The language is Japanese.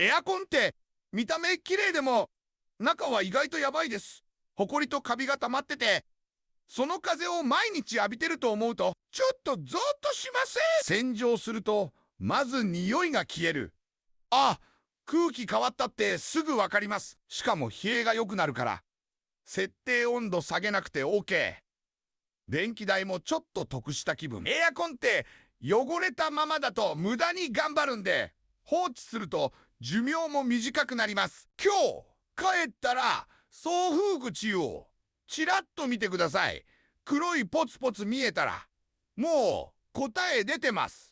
エアコンって見た目綺麗でも中は意外とやばいです。ホコリとカビが溜まってて、その風を毎日浴びてると思うとちょっとゾッとしません？洗浄するとまず匂いが消える。あ、空気変わったってすぐわかります。しかも冷えが良くなるから、設定温度下げなくて OK。電気代もちょっと得した気分。エアコンって汚れたままだと無駄に頑張るんで、放置すると寿命も短くなります。今日帰ったら送風口をちらっと見てください。黒いポツポツ見えたらもう答え出てます。